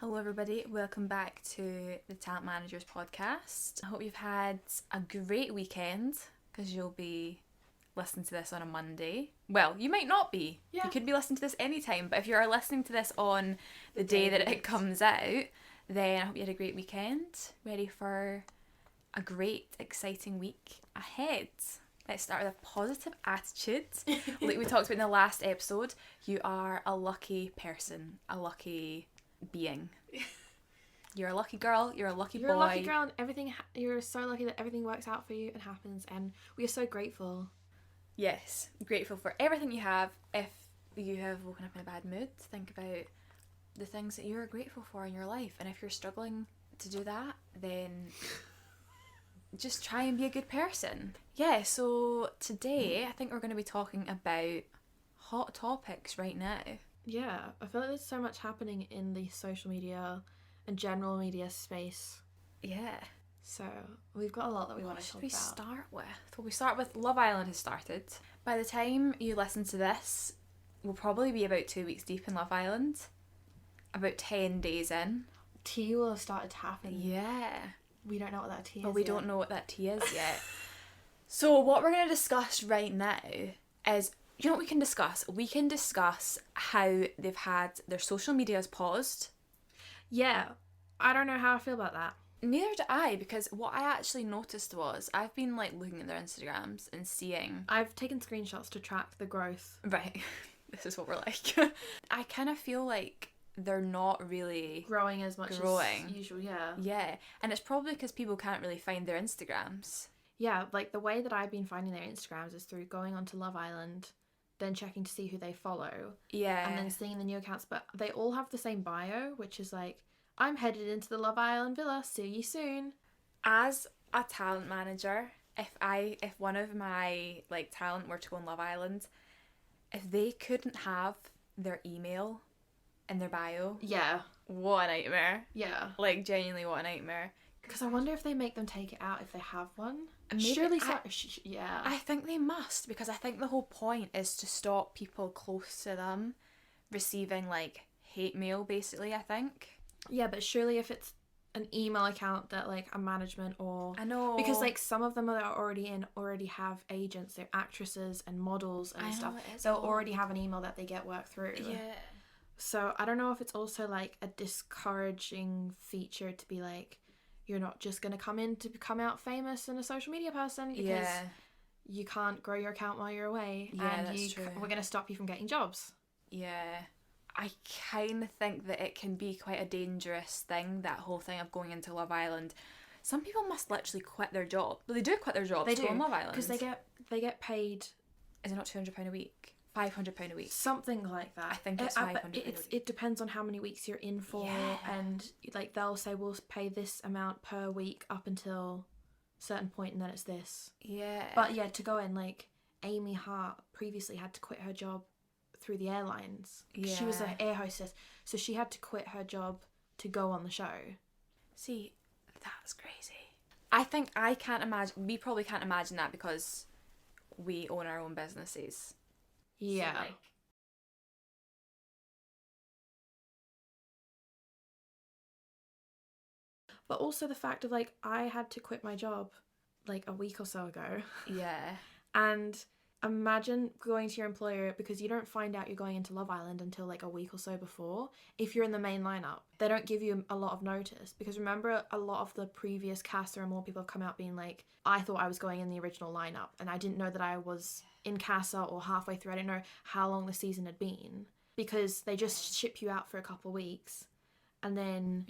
Hello everybody, welcome back to the Talent Managers podcast. I hope you've had a great weekend because you'll be listening to this on a Monday. Well, you might not be. Yeah. You could be listening to this anytime, but if you are listening to this on the day that it comes out, then I hope you had a great weekend, ready for a great, exciting week ahead. Let's start with a positive attitude. Like we talked about in the last episode, you are a lucky person, a lucky being. You're a lucky girl, you're a lucky boy. You're a lucky girl and you're so lucky that everything works out for you and happens, and we are so grateful. Yes, grateful for everything you have. If you have woken up in a bad mood, think about the things that you're grateful for in your life, and if you're struggling to do that, then just try and be a good person. Yeah, so today I think we're going to be talking about hot topics right now. Yeah, I feel like there's so much happening in the social media and general media space. Yeah. So we've got a lot that we want to talk about. What should we start with? Well, we start with Love Island has started. By the time you listen to this, we'll probably be about 2 weeks deep in Love Island. About 10 days in. Tea will have started to happen. Yeah. We don't know what that tea is But we don't know what that tea is yet. So what we're going to discuss right now is, you know what we can discuss? We can discuss how they've had their social medias paused. Yeah, I don't know how I feel about that. Neither do I, because what I actually noticed was I've been like looking at their Instagrams and seeing... I've taken screenshots to track the growth. Right, this is what we're like. I kind of feel like they're not really... growing as much as usual, yeah. Yeah, and it's probably because people can't really find their Instagrams. Yeah, like the way that I've been finding their Instagrams is through going onto Love Island, then checking to see who they follow. Yeah. And then seeing the new accounts. But they all have the same bio, which is like, I'm headed into the Love Island villa, see you soon. As a talent manager, if one of my like talent were to go on Love Island, if they couldn't have their email in their bio, Yeah. what a nightmare. Yeah. Like, genuinely what a nightmare. Because I wonder if they make them take it out if they have one. Maybe, Surely so. Yeah. I think they must, because I think the whole point is to stop people close to them receiving like hate mail, basically, I think. Yeah, but surely if it's an email account that like a management or... I know. Because like some of them that are already have agents, they're actresses and models and stuff. They'll already have an email that they get work through. Yeah. So I don't know if it's also like a discouraging feature to be like, you're not just going to come in to become out famous and a social media person because you can't grow your account while you're away. Yeah, and that's true. We're going to stop you from getting jobs. Yeah. I kind of think that it can be quite a dangerous thing, that whole thing of going into Love Island. Some people must literally quit their job. Well, they do quit their jobs to go on Love Island. Because they get paid... Is it not £200 a week? £500 a week? Something like that. I think it's £500 a week. It depends on how many weeks you're in for, and like they'll say we'll pay this amount per week up until a certain point, and then it's this. Yeah. But yeah, to go in, like Amy Hart previously had to quit her job through the airlines. Yeah. She was an air hostess, so she had to quit her job to go on the show. See, that's crazy. I think I can't imagine... We probably can't imagine that because we own our own businesses. Yeah. So, like, but also the fact of like, I had to quit my job like a week or so ago. yeah. And imagine going to your employer, because you don't find out you're going into Love Island until like a week or so before. If you're in the main lineup, they don't give you a lot of notice, because remember a lot of the previous cast, there are more people have come out being like, I thought I was going in the original lineup and I didn't know that I was in Casa or halfway through. I didn't know how long the season had been, because they just ship you out for a couple of weeks and then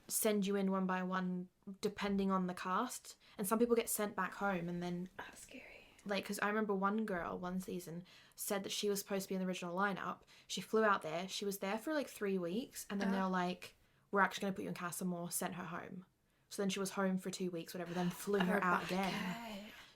send you in one by one depending on the cast. And some people get sent back home, and then That's scary. like, because I remember one girl one season said that she was supposed to be in the original lineup. She flew out there, she was there for like 3 weeks, and then they were like, we're actually going to put you in Casa More, sent her home. So then she was home for 2 weeks, whatever, then flew her out again.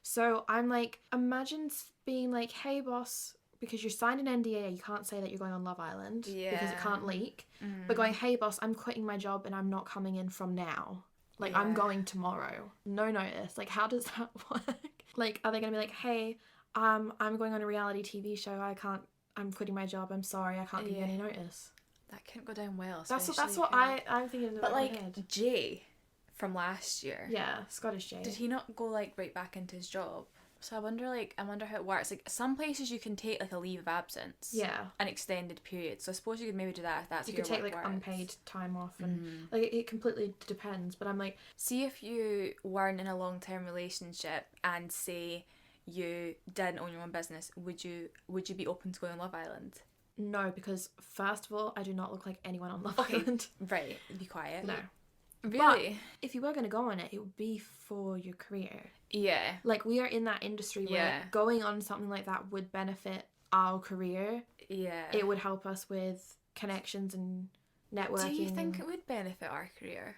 So I'm like, imagine being like, hey boss, because you signed an NDA, you can't say that you're going on Love Island because it can't leak. But going, hey boss, I'm quitting my job and I'm not coming in from now. Like, I'm going tomorrow. No notice. Like, how does that work? Like, are they going to be like, hey, I'm going on a reality TV show. I'm quitting my job. I'm sorry. I can't give you any notice. That couldn't go down well. That's especially what if I'm thinking in the But back of like my head. Jay from last year. Yeah, Scottish Jay. Did he not go like right back into his job? So I wonder how it works. Like some places you can take like a leave of absence. Yeah. An extended period. So I suppose you could maybe do that if that's You how your could take work like works. unpaid time off and like it completely depends. But I'm like, See if you weren't in a long-term relationship and say you didn't own your own business, would you be open to going on Love Island? no, because first of all, I do not look like anyone on Love Okay. Island. Right, be quiet. No. Really? If you were going to go on it, it would be for your career. Yeah. Like, we are in that industry where Yeah. going on something like that would benefit our career. Yeah. It would help us with connections and networking. Do you think it would benefit our career?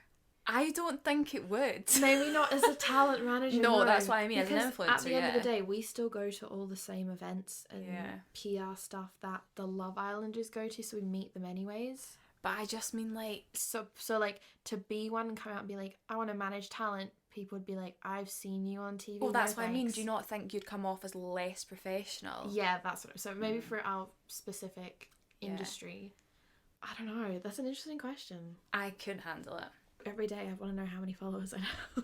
I don't think it would. Maybe not as a talent manager. No, that's what I mean, as an Because influencer, at the end of yeah. the day, we still go to all the same events and Yeah. PR stuff that the Love Islanders go to, so we meet them anyways. But I just mean like... So like, to be one and come out and be like, I want to manage talent, people would be like, I've seen you on TV. Well, that's no what I mean. thanks. Do you not think you'd come off as less professional? Yeah, that's what. So maybe for our specific industry, I don't know. That's an interesting question. I couldn't handle it. Every day I want to know how many followers I have.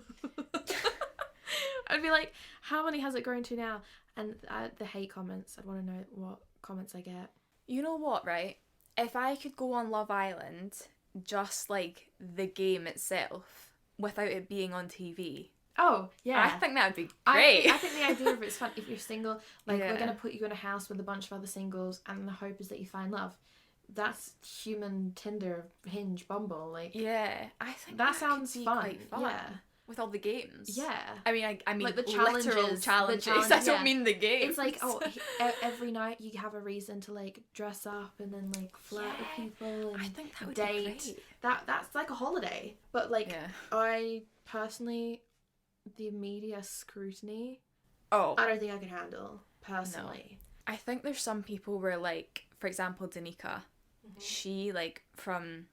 I'd be like, how many has it grown to now? And the hate comments, I'd want to know what comments I get. You know what, right? If I could go on Love Island, just like the game itself, without it being on TV, Oh, yeah. I think that would be great. I think the idea of it's fun. If you're single, like, Yeah. we're going to put you in a house with a bunch of other singles, and the hope is that you find love. That's human Tinder, Hinge, Bumble. Like, Yeah, I think that could sounds be fun. quite fun. Yeah. With all the games. Yeah. I mean, I mean, Like the literal challenges, challenges. the challenge- I don't yeah. mean the games. It's like, every night you have a reason to, like, dress up and then, like, flirt with people and I think that would date. be great. That's like a holiday. But, like, Yeah. I personally, the media scrutiny, Oh, I don't think I could handle, personally. I think there's some people where, like, for example, Danica, she, like, from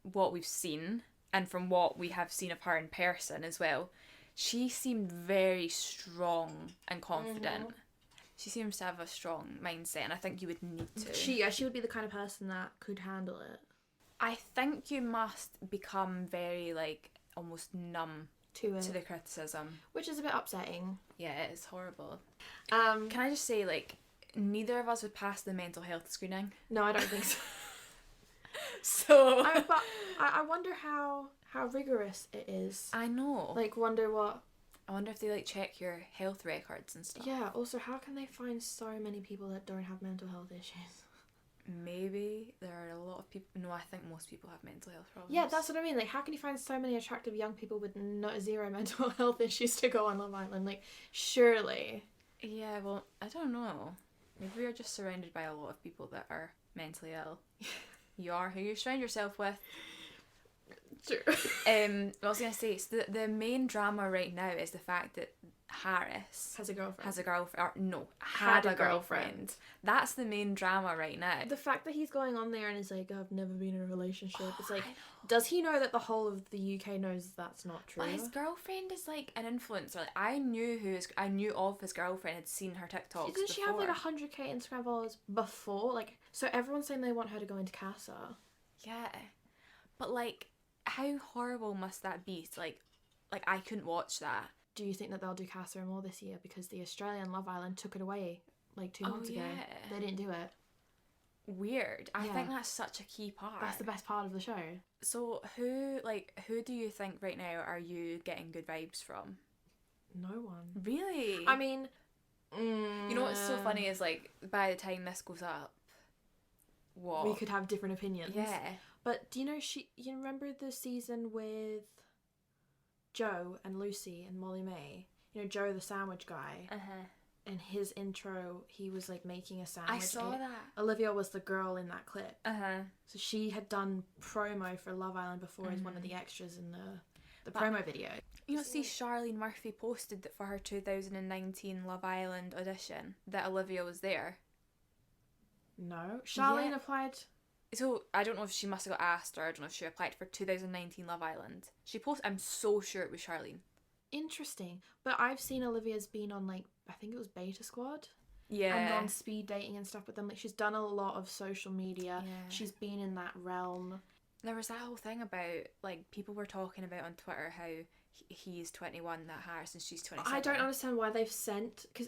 what we've seen and from what we have seen of her in person as well, she seemed very strong and confident. She seems to have a strong mindset, and I think you would need to. She would be the kind of person that could handle it. I think you must become very, like, almost numb To it. to the criticism. Which is a bit upsetting. Yeah, it's horrible. Um, Can I just say, like, neither of us would pass the mental health screening. no, I don't think so. So... But I wonder how rigorous it is. I know. Like, wonder what... I wonder if they, like, check your health records and stuff. Yeah, also, how can they find so many people that don't have mental health issues? Maybe there are a lot of people... No, I think most people have mental health problems. Yeah, that's what I mean. Like, how can you find so many attractive young people with zero mental health issues to go on Love Island? Like, surely. Yeah, well, I don't know. Maybe we're just surrounded by a lot of people that are mentally ill. You are who you surround yourself with. Sure. I was going to say, so the main drama right now is the fact that Harris Has a girlfriend. has a girlfriend, or no, had a girlfriend. That's the main drama right now. The fact that he's going on there and is like, I've never been in a relationship. It's like, does he know that the whole of the UK knows that's not true? But his girlfriend is like an influencer. Like, I knew of his girlfriend, had seen her TikToks Didn't she have like before. 100k Instagram followers before? Like, so everyone's saying they want her to go into Casa. Yeah, but like, how horrible must that be? To, like I couldn't watch that. Do you think that they'll do Casa more this year? Because the Australian Love Island took it away like 2 months ago. yeah. They didn't do it. Weird. I Yeah. think that's such a key part. That's the best part of the show. So who do you think right now are you getting good vibes from? No one. Really? I mean, you know what's so funny is, like, by the time this goes up, what? we could have different opinions. Yeah. But do you know you remember the season with Joe and Lucy and Molly May? You know, Joe the sandwich guy. In his intro, he was like making a sandwich. I saw that. Olivia was the girl in that clip. Uh-huh. So she had done promo for Love Island before as one of the extras in the promo video. You know, see, Charlene Murphy posted that for her 2019 Love Island audition that Olivia was there. No. Charlene Yeah. applied. So I don't know if she must have got asked, or I don't know if she applied for 2019 Love Island. I'm so sure it was Charlene. Interesting. But I've seen Olivia's been on, like, I think it was Beta Squad. Yeah. and gone speed dating and stuff with them. Like, she's done a lot of social media. Yeah. She's been in that realm. There was that whole thing about, like, people were talking about on Twitter how he's 21, that Harris, and she's 27. I don't understand why they've sent, because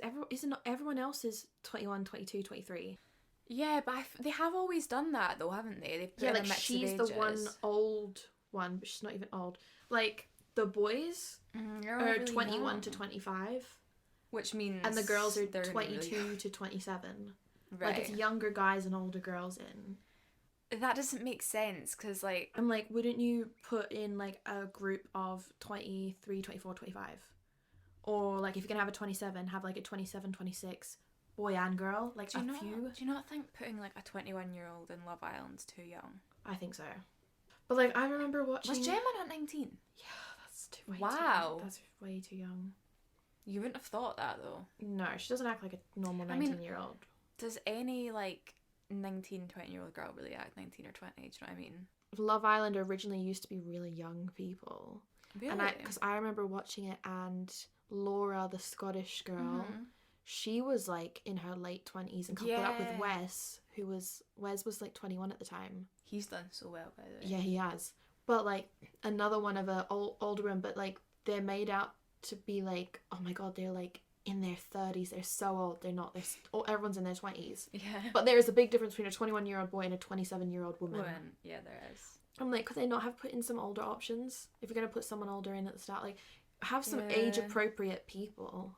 everyone else is 21, 22, 23. Yeah, but they have always done that though, haven't they? They've put in Yeah, like, a mix she's of the ages. one old one, but she's not even old. Like, the boys You're are really 21 young. to 25. Which means... And the girls are they're 22 really... to 27. Right. Like, it's younger guys and older girls in. That doesn't make sense, because, like... I'm like, wouldn't you put in, like, a group of 23, 24, 25? Or, like, if you're going to have a 27, have, like, a 27, 26 boy and girl. Like, Do few. you not think putting, like, a 21-year-old in Love Island's too young? I think so. But, like, I remember watching... Was Gemma not 19? Yeah, that's too... Wow. That's way too young. You wouldn't have thought that, though. No, she doesn't act like a normal 19-year-old. Does any, like, 19, 20-year-old girl really act 19 or 20? Do you know what I mean? Love Island originally used to be really young people. Really? And because I remember watching it, and Laura, the Scottish girl, she was, like, in her late 20s and coupled up with Wes, Wes was, like, 21 at the time. He's done so well, by the way. Yeah, he has. But, like, another one of a older one, but, like, they're made out to be, like, oh my god, they're, like, in their 30s. They're so old. They're not. Everyone's in their 20s. Yeah. But there is a big difference between a 21-year-old boy and a 27-year-old woman. Yeah, there is. I'm like, could they not have put in some older options? If you're going to put someone older in at the start, like, have some age-appropriate people.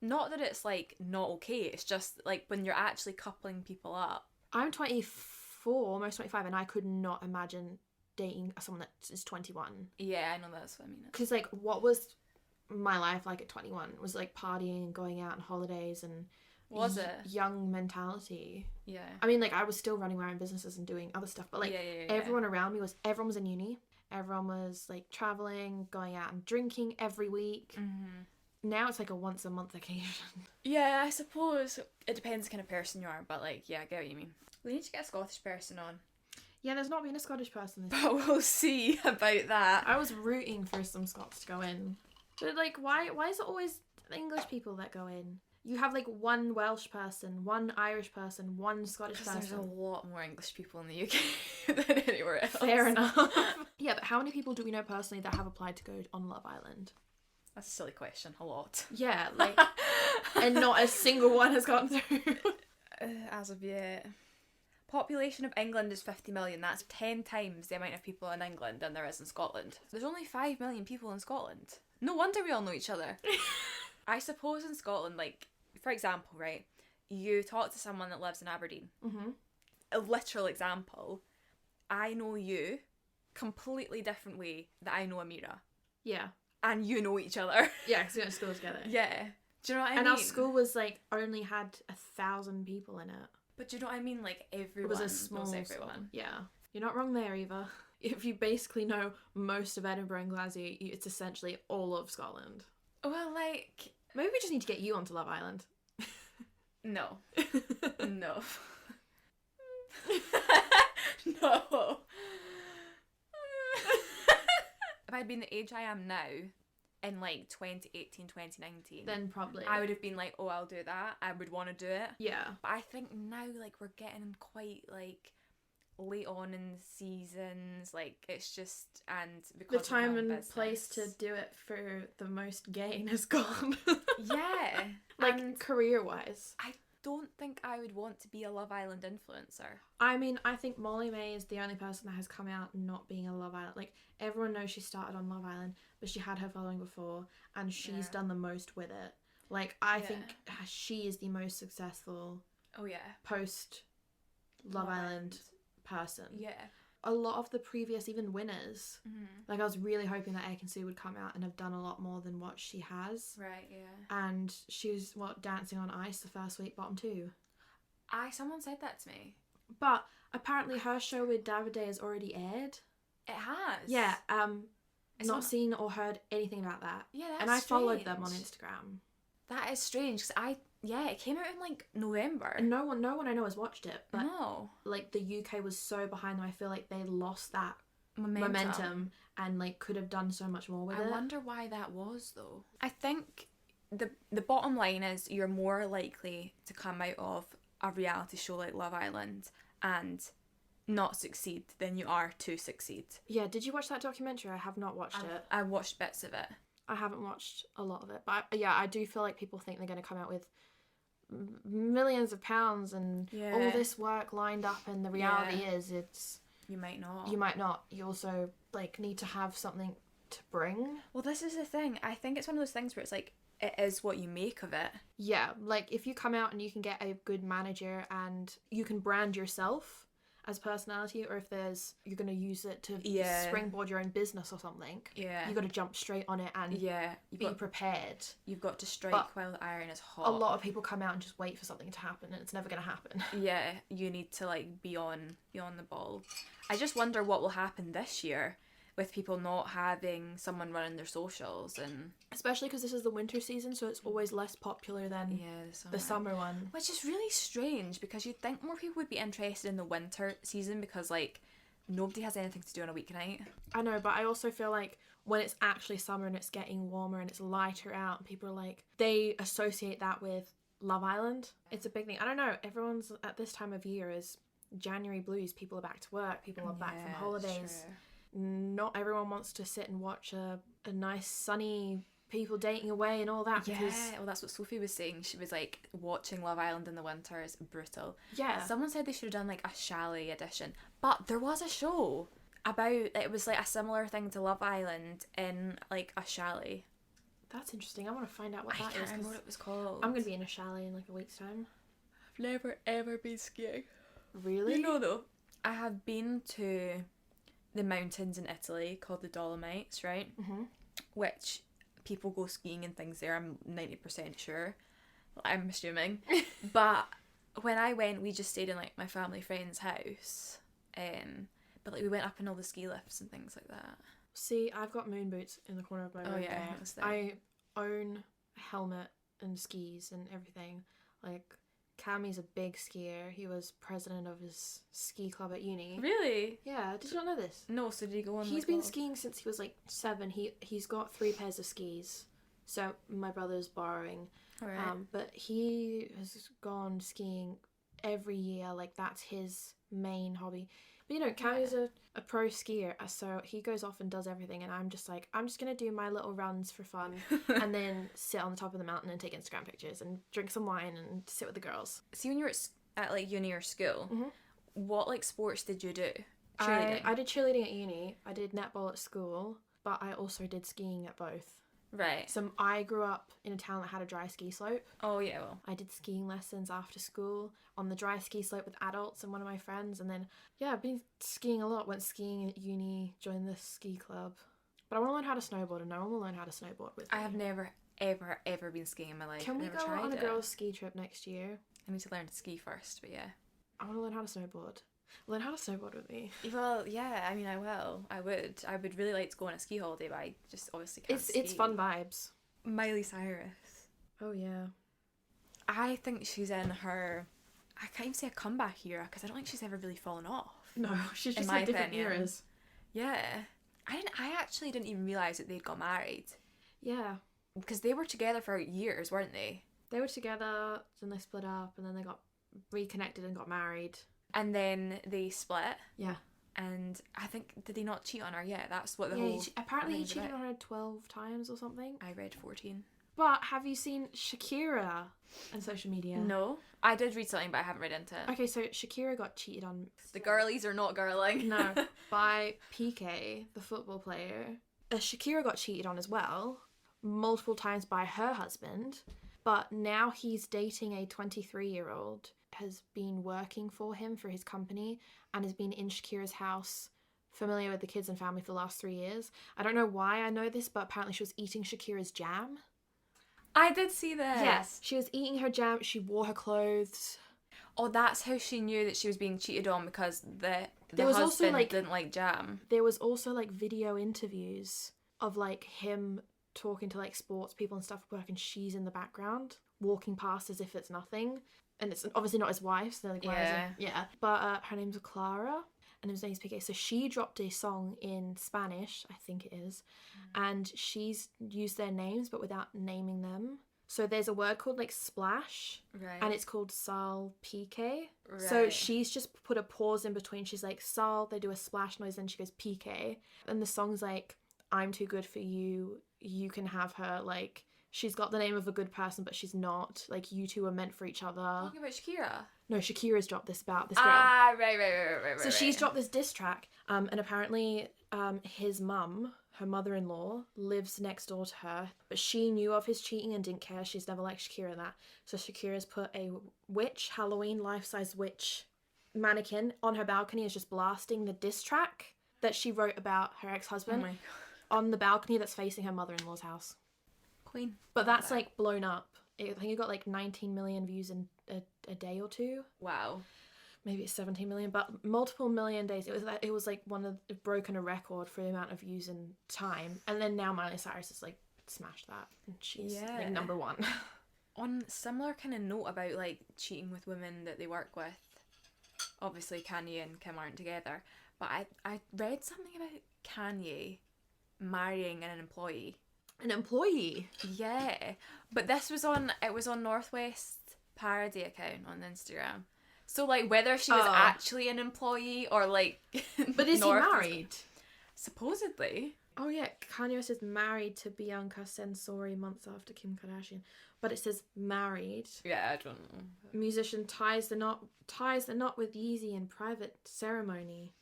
Not that it's, like, not okay. It's just, like, when you're actually coupling people up. I'm 24, almost 25, and I could not imagine dating someone that is 21. Yeah, I know, that's what I mean. Because, like, what was my life like at 21? It was, like, partying and going out on holidays and... Was it? Young mentality. Yeah. I mean, like, I was still running my own businesses and doing other stuff, but, like, everyone around me everyone was in uni. Everyone was, like, traveling, going out and drinking every week. Now it's, like, a once-a-month occasion. Yeah, I suppose it depends the kind of person you are, but, like, yeah, I get what you mean. We need to get a Scottish person on. Yeah, there's not been a Scottish person this But we'll see about that. I was rooting for some Scots to go in. But, like, why is it always the English people that go in? You have, like, one Welsh person, one Irish person, one Scottish person. There's a lot more English people in the UK than anywhere else. Fair enough. Yeah, but how many people do we know personally that have applied to go on Love Island? That's a silly question. A lot. Yeah, like, and not a single one has gotten through. As of yet. Population of England is 50 million. That's 10 times the amount of people in England than there is in Scotland. There's only 5 million people in Scotland. No wonder we all know each other. I suppose in Scotland, like, for example, right, you talk to someone that lives in Aberdeen. A literal example, I know you completely different way that I know Amira. Yeah. And you know each other. Yeah, because we went to school together. Yeah. Do you know what I mean? And our school was, like, only had 1,000 people in it. But do you know what I mean? Like, everyone It was a small knows everyone. school. Yeah. You're not wrong there, Eva. If you basically know most of Edinburgh and Glasgow, it's essentially all of Scotland. Well, like... Maybe we just need to get you onto Love Island. No. No. No. If I'd been the age I am now, in like 2018, 2019, Then probably. I would have been like, oh, I'll do that. I would want to do it. Yeah. But I think now, like, we're getting quite, like, late on in seasons. Like, it's just, and because The time of my and business, place to do it for the most gain has gone. Yeah. Like, and career-wise. I don't think I would want to be a Love Island influencer. I mean, I think Molly May is the only person that has come out not being a Love Island. Like, everyone knows she started on Love Island, but she had her following before, and she's done the most with it. Like, I think she is the most successful post Love Island person. Yeah. A lot of the previous, even winners, like, I was really hoping that Ekin-Su would come out and have done a lot more than what she has. Right, yeah. And she was, Dancing on Ice the first week, bottom 2. Someone said that to me. But apparently her show with Davide has already aired. It has? Yeah, It's not seen or heard anything about that. Yeah, that's And I followed strange. them on Instagram. That is strange, because it came out in, like, November. And no one I know has watched it. But, No. like, the UK was so behind them, I feel like they lost that momentum and, like, could have done so much more with it. I wonder why that was, though. I think the bottom line is you're more likely to come out of a reality show like Love Island and not succeed than you are to succeed. Yeah, did you watch that documentary? I have not watched it. I watched bits of it. I haven't watched a lot of it. But I do feel like people think they're going to come out with millions of pounds and all this work lined up, and the reality is you might not. You might not. You also like need to have something to bring. Well, this is the thing. I think it's one of those things where it's like, it is what you make of it. Yeah, like if you come out and you can get a good manager and you can brand yourself as personality, or if you're going to use it to springboard your own business or something, you got to jump straight on it and be prepared. You've got to strike while the iron is hot. A lot of people come out and just wait for something to happen, and it's never going to happen. Yeah, you need to like be on the ball. I just wonder what will happen this year with people not having someone running their socials, and especially because this is the winter season, so it's always less popular than the summer one. Which is really strange, because you'd think more people would be interested in the winter season, because like nobody has anything to do on a weeknight. I know, but I also feel like when it's actually summer and it's getting warmer and it's lighter out, and people are like, they associate that with Love Island. It's a big thing. I don't know, everyone's at this time of year is January blues. People are back to work, people are back from holidays. Not everyone wants to sit and watch a nice sunny people dating away and all that. Because well, that's what Sophie was saying. She was like, watching Love Island in the winter is brutal. Yeah. Someone said they should have done like a chalet edition, but there was a show about, it was like a similar thing to Love Island in like a chalet. That's interesting. I want to find out what that is. I can't remember what it was called. I'm going to be in a chalet in like a week's time. I've never ever been skiing. Really? You know though, I have been to the mountains in Italy called the Dolomites, right? Mm-hmm. Which people go skiing and things there, I'm 90% sure. I'm assuming. But when I went, we just stayed in like my family friend's house. But like we went up in all the ski lifts and things like that. See, I've got moon boots in the corner of my room. Oh yeah, I own a helmet and skis and everything. Like, Cammy's a big skier. He was president of his ski club at uni. Really? Yeah, did you not know this? No, so did he go on? He's been skiing since he was like 7. He's got 3 pairs of skis. So my brother's borrowing. Alright. But he has gone skiing every year. Like, that's his main hobby. But you know, Cammy's a pro skier, so he goes off and does everything, and I'm just like, I'm just gonna do my little runs for fun and then sit on the top of the mountain and take Instagram pictures and drink some wine and sit with the girls. See, when you were at like uni or school, what like sports did you do? Cheerleading? I did cheerleading at uni, I did netball at school, but I also did skiing at both. Right. So I grew up in a town that had a dry ski slope. Oh yeah, well. I did skiing lessons after school on the dry ski slope with adults and one of my friends, and then I've been skiing a lot. Went skiing at uni, joined the ski club. But I want to learn how to snowboard, and no one will learn how to snowboard with me. I have never ever been skiing in my life. Can we go on a girls' ski trip next year? I need to learn to ski first, but yeah. I want to learn how to snowboard. Learn how to snowboard with me. Well, yeah, I mean, I will. I would really like to go on a ski holiday, but I just obviously can't ski. It's fun vibes. Miley Cyrus. Oh yeah. I think she's in her, I can't even say a comeback era, because I don't think she's ever really fallen off. No, she's just had different eras. Yeah. I actually didn't even realise that they'd got married. Yeah. Because they were together for years, weren't they? They were together, then they split up, and then they got reconnected and got married. And then they split. Yeah. And I think, did he not cheat on her? Yeah, that's what the whole... Yeah, apparently he cheated on her 12 times or something. I read 14. But have you seen Shakira on social media? No. I did read something, but I haven't read into it. Okay, so Shakira got cheated on... The girlies are not girling. No. By Piqué, the football player. Shakira got cheated on as well, multiple times by her husband. But now he's dating a 23-year-old, has been working for him, for his company, and has been in Shakira's house, familiar with the kids and family for the last 3 years. I don't know why I know this, but apparently she was eating Shakira's jam. I did see this. Yes, she was eating her jam, she wore her clothes. Oh, that's how she knew that she was being cheated on, because the was husband also, like, didn't like jam. There was also like video interviews of like him talking to like sports people and stuff at work, and she's in the background walking past as if it's nothing. And it's obviously not his wife, so they're like, yeah. But her name's Clara, and his name's Piqué. So she dropped a song in Spanish, I think it is, and she's used their names but without naming them. So there's a word called like splash, Right. and it's called salpique. So she's just put a pause in between. She's like sal, they do a splash noise, then she goes pique. And the song's like, I'm too good for you. You can have her. Like, she's got the name of a good person, but she's not. Like, you two are meant for each other. Talking about Shakira? No, Shakira's dropped this about this girl. Ah, right. So she's dropped this diss track, and apparently his mum, her mother-in-law, lives next door to her, but she knew of his cheating and didn't care. She's never liked Shakira and that. So Shakira's put a witch, Halloween life-size witch mannequin on her balcony, is just blasting the diss track that she wrote about her ex-husband Oh my God. on the balcony that's facing her mother-in-law's house. Queen. But that's like blown up. I think it got like 19 million views in a day or two. Wow. Maybe it's 17 million, but multiple million days. It was like broken a record for the amount of views in time. And then now Miley Cyrus has like smashed that, and she's like number one. On similar kind of note about like cheating with women that they work with, obviously Kanye and Kim aren't together, but I read something about Kanye marrying an employee. An employee? Yeah, but it was on Northwest Parody account on Instagram. So like whether she was actually an employee or like, but is he married? Supposedly. Oh yeah, Kanye West is married to Bianca Censori months after Kim Kardashian, but it says married. Yeah, I don't know. Musician ties the knot with Yeezy in private ceremony.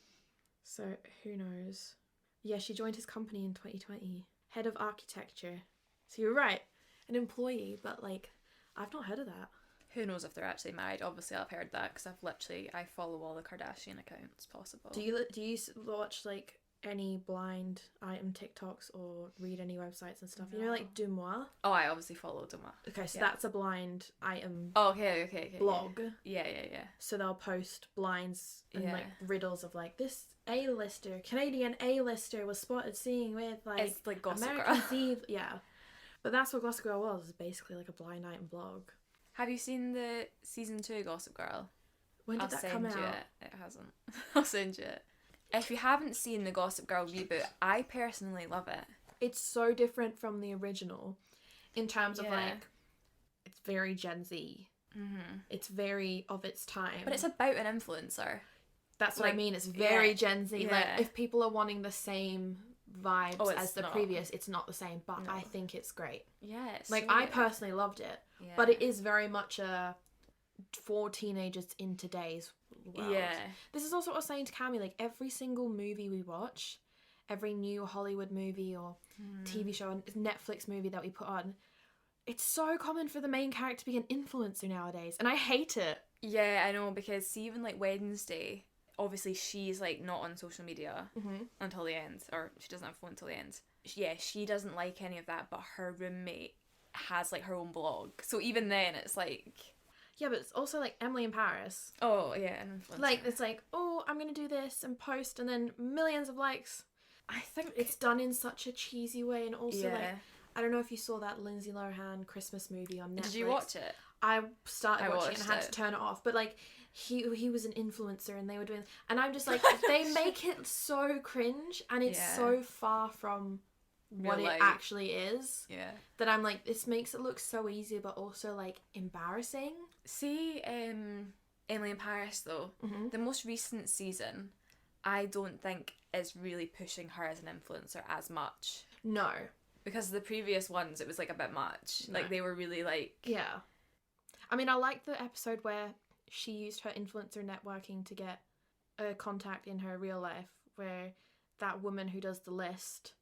So who knows? Yeah, she joined his company in 2020. Head of architecture. So you're right, an employee, but like I've not heard of that. Who knows if they're actually married? Obviously, I've heard that because I follow all the Kardashian accounts possible. Do you watch like any blind item TikToks or read any websites and stuff? No. You know, like Dumois. Oh, I obviously follow Dumois. Okay, so that's a blind item. Oh, okay. Blog. Yeah. So they'll post blinds and Yeah. like riddles of like this A-lister, Canadian A-lister was spotted seeing with like It's like Gossip American Girl. Eve. Yeah, but that's what Gossip Girl was. Basically like a blind item blog. Have you seen the season 2 Gossip Girl? When did that come out? It hasn't. I'll send you it. If you haven't seen the Gossip Girl reboot, I personally love it. It's so different from the original in terms of like it's very Gen Z. Mm-hmm. It's very of its time. But it's about an influencer. That's what I mean. It's very Gen Z. Yeah. Like if people are wanting the same vibes as the not. previous, it's not the same. But I think it's great. Yeah. It's Like so I good. personally loved it. Yeah. But it is very much for teenagers in today's world. Yeah. This is also what I was saying to Cammy. Like every single movie we watch, every new Hollywood movie or TV show and Netflix movie that we put on, it's so common for the main character to be an influencer nowadays, and I hate it. Yeah, I know, because see, even like Wednesday, obviously she's like not on social media until the end, or she doesn't have a phone until the end. Yeah, she doesn't like any of that, but her roommate has like her own blog. So even then, it's like... Yeah, but it's also like Emily in Paris. Oh, yeah, an influencer. Like, it's like, oh, I'm going to do this and post, and then millions of likes. I think It's done in such a cheesy way, and also Yeah. like, I don't know if you saw that Lindsay Lohan Christmas movie on Netflix. Did you watch it? I started watching it and I had watched to turn it off. But like, he was an influencer and they were doing... And I'm just like, they make it so cringe, and it's so far from what Real it life. actually is. Yeah. That I'm like, this makes it look so easy, but also like embarrassing. See, Emily in Paris though, the most recent season, I don't think is really pushing her as an influencer as much. No. Because the previous ones, it was like a bit much. No. Like they were really like... Yeah. I mean, I like the episode where she used her influencer networking to get a contact in her real life, where that woman who does the list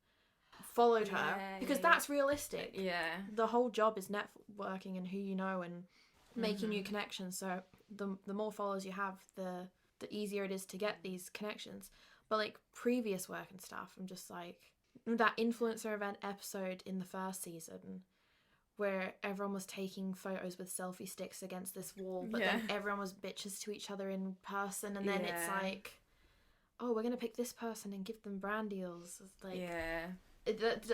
followed her, because that's realistic. Yeah. The whole job is networking and who you know and making new connections. So the more followers you have, the easier it is to get these connections. But like previous work and stuff, I'm just like, that influencer event episode in the first season where everyone was taking photos with selfie sticks against this wall, but then everyone was bitches to each other in person, and then it's like, oh, we're gonna pick this person and give them brand deals. It's like,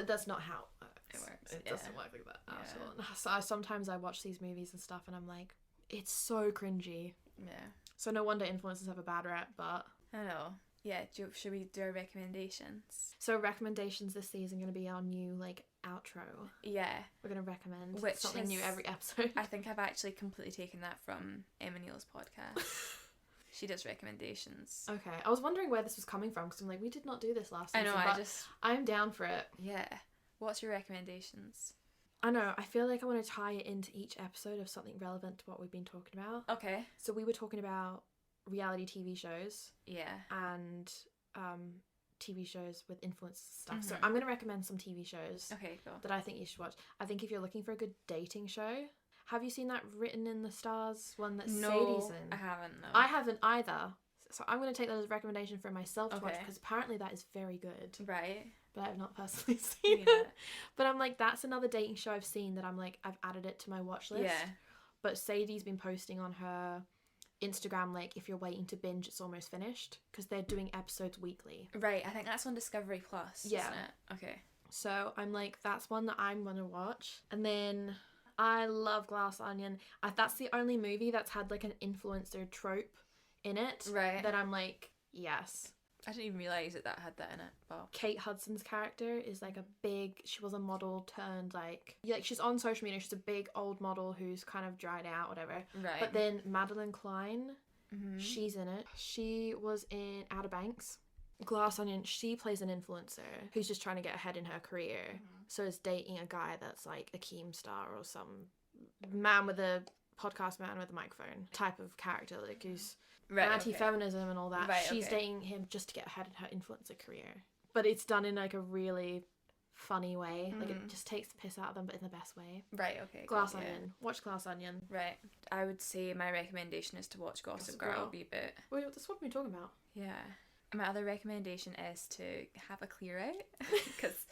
that's not how it works. It doesn't work like that at all. So sometimes I watch these movies and stuff and I'm like, it's so cringy. Yeah. So no wonder influencers have a bad rep, but... I know. Yeah, should we do our recommendations? So recommendations this season going to be our new like outro. Yeah. We're going to recommend Which something new every episode. I think I've actually completely taken that from Emma Neal's podcast. She does recommendations. Okay. I was wondering where this was coming from because I'm like, we did not do this last season. I know, I'm down for it. Yeah. What's your recommendations? I know. I feel like I want to tie it into each episode of something relevant to what we've been talking about. Okay. So we were talking about reality TV shows. Yeah. And TV shows with influence stuff. So I'm going to recommend some TV shows that I think you should watch. I think if you're looking for a good dating show, have you seen that Written in the Stars one that Sadie's in? I haven't, no. I haven't either. So I'm going to take that as a recommendation for myself to watch because apparently that is very good. Right. But I have not personally seen it. But I'm like, that's another dating show I've seen that I'm like, I've added it to my watch list. Yeah. But Sadie's been posting on her Instagram, like, if you're waiting to binge, it's almost finished, because they're doing episodes weekly. Right, I think that's on Discovery Plus, isn't it? Okay. So I'm like, that's one that I'm gonna watch. And then I love Glass Onion. That's the only movie that's had like an influencer trope in it. Right. That I'm like, yes. I didn't even realise that had that in it. Wow. Kate Hudson's character is like she was a model turned like she's on social media, she's a big old model who's kind of dried out, whatever. Right. But then Madeline Klein, she's in it. She was in Outer Banks. Glass Onion, she plays an influencer who's just trying to get ahead in her career. So is dating a guy that's like a Keemstar or some man with a microphone type of character, like who's anti-feminism and all that. Right, she's dating him just to get ahead in her influencer career. But it's done in like a really funny way. Like it just takes the piss out of them, but in the best way. Right, okay. Glass Onion. Watch Glass Onion. Right. I would say my recommendation is to watch Gossip Girl a wee bit. Wait, that's what we're talking about. Yeah. My other recommendation is to have a clear out, because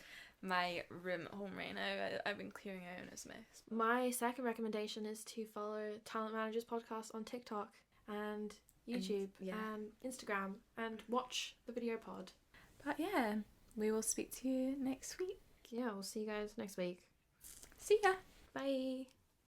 my room at home right now, I've been clearing out and it's a mess. My second recommendation is to follow Talent Managers Podcast on TikTok and YouTube and Instagram and watch the video pod. But yeah, we will speak to you next week. Yeah, we'll see you guys next week. See ya. Bye.